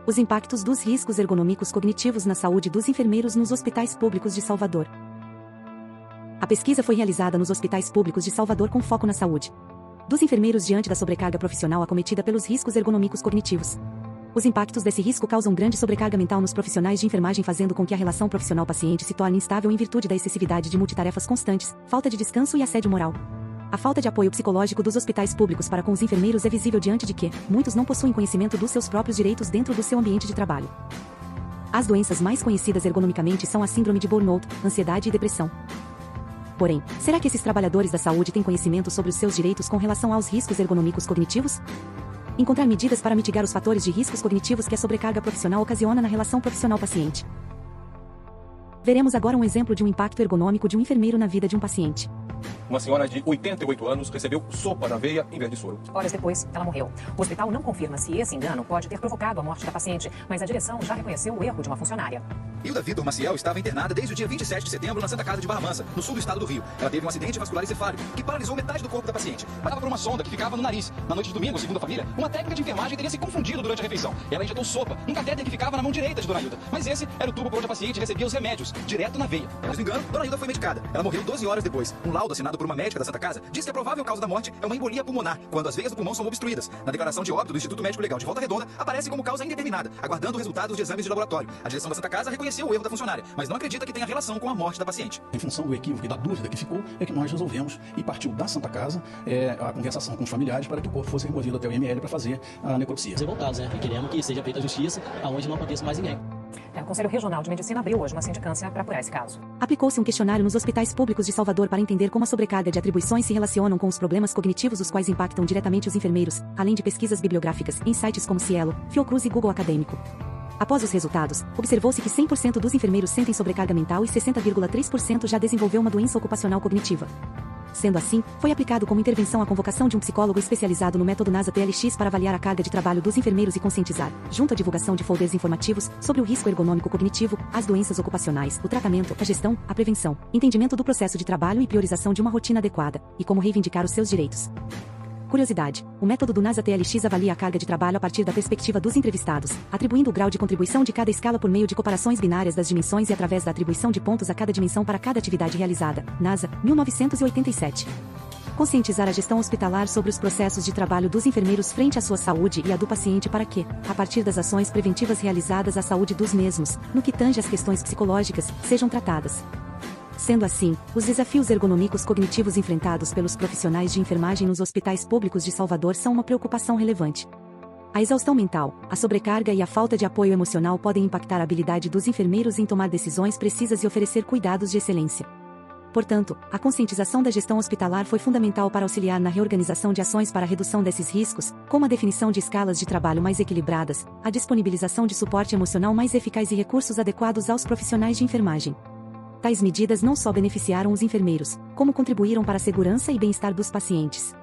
Os impactos dos riscos ergonômicos cognitivos na saúde dos enfermeiros nos hospitais públicos de Salvador. A pesquisa foi realizada nos hospitais públicos de Salvador com foco na saúde dos enfermeiros diante da sobrecarga profissional acometida pelos riscos ergonômicos cognitivos. Os impactos desse risco causam grande sobrecarga mental nos profissionais de enfermagem, fazendo com que a relação profissional-paciente se torne instável em virtude da excessividade de multitarefas constantes, falta de descanso e assédio moral. A falta de apoio psicológico dos hospitais públicos para com os enfermeiros é visível diante de que muitos não possuem conhecimento dos seus próprios direitos dentro do seu ambiente de trabalho. As doenças mais conhecidas ergonomicamente são a síndrome de burnout, ansiedade e depressão. Porém, será que esses trabalhadores da saúde têm conhecimento sobre os seus direitos com relação aos riscos ergonômicos cognitivos? Encontrar medidas para mitigar os fatores de riscos cognitivos que a sobrecarga profissional ocasiona na relação profissional-paciente. Veremos agora um exemplo de um impacto ergonômico de um enfermeiro na vida de um paciente. Uma senhora de 88 anos recebeu sopa na veia em vez de soro. Horas depois, ela morreu. O hospital não confirma se esse engano pode ter provocado a morte da paciente, mas a direção já reconheceu o erro de uma funcionária. Hilda Vitor Maciel estava internada desde o dia 27 de setembro na Santa Casa de Barra Mansa, no sul do estado do Rio. Ela teve um acidente vascular encefálico que paralisou metade do corpo da paciente. Passava por uma sonda que ficava no nariz. Na noite de domingo, segundo a família, uma técnica de enfermagem teria se confundido durante a refeição. Ela injetou sopa num catéter que ficava na mão direita de Dona Hilda. Mas esse era o tubo por onde a paciente recebia os remédios, direto na veia. Mas no engano, Dona Hilda foi medicada. Ela morreu 12 horas depois. Um laudo assinado por uma médica da Santa Casa diz que a provável causa da morte é uma embolia pulmonar, quando as veias do pulmão são obstruídas. Na declaração de óbito do Instituto Médico Legal de Volta Redonda, aparece como causa indeterminada, aguardando resultados de exames de laboratório. A direção da Santa Casa reconheceu o erro da funcionária, mas não acredita que tenha relação com a morte da paciente. Em função do equívoco e da dúvida que ficou, é que nós resolvemos e partiu da Santa Casa a conversação com os familiares para que o corpo fosse removido até o IML para fazer a necropsia. Revoltados, né? E queremos que seja feita a justiça, aonde não aconteça mais ninguém. O Conselho Regional de Medicina abriu hoje uma sindicância para apurar esse caso. Aplicou-se um questionário nos hospitais públicos de Salvador para entender como a sobrecarga de atribuições se relacionam com os problemas cognitivos os quais impactam diretamente os enfermeiros, além de pesquisas bibliográficas em sites como Cielo, Fiocruz e Google Acadêmico. Após os resultados, observou-se que 100% dos enfermeiros sentem sobrecarga mental e 60,3% já desenvolveu uma doença ocupacional cognitiva. Sendo assim, foi aplicado como intervenção a convocação de um psicólogo especializado no método NASA-TLX para avaliar a carga de trabalho dos enfermeiros e conscientizar, junto à divulgação de folders informativos, sobre o risco ergonômico cognitivo, as doenças ocupacionais, o tratamento, a gestão, a prevenção, entendimento do processo de trabalho e priorização de uma rotina adequada, e como reivindicar os seus direitos. Curiosidade: o método do NASA-TLX avalia a carga de trabalho a partir da perspectiva dos entrevistados, atribuindo o grau de contribuição de cada escala por meio de comparações binárias das dimensões e através da atribuição de pontos a cada dimensão para cada atividade realizada. NASA, 1987. Conscientizar a gestão hospitalar sobre os processos de trabalho dos enfermeiros frente à sua saúde e à do paciente para que, a partir das ações preventivas realizadas, a saúde dos mesmos, no que tange às questões psicológicas, sejam tratadas. Sendo assim, os desafios ergonômicos cognitivos enfrentados pelos profissionais de enfermagem nos hospitais públicos de Salvador são uma preocupação relevante. A exaustão mental, a sobrecarga e a falta de apoio emocional podem impactar a habilidade dos enfermeiros em tomar decisões precisas e oferecer cuidados de excelência. Portanto, a conscientização da gestão hospitalar foi fundamental para auxiliar na reorganização de ações para a redução desses riscos, como a definição de escalas de trabalho mais equilibradas, a disponibilização de suporte emocional mais eficaz e recursos adequados aos profissionais de enfermagem. Tais medidas não só beneficiaram os enfermeiros, como contribuíram para a segurança e bem-estar dos pacientes.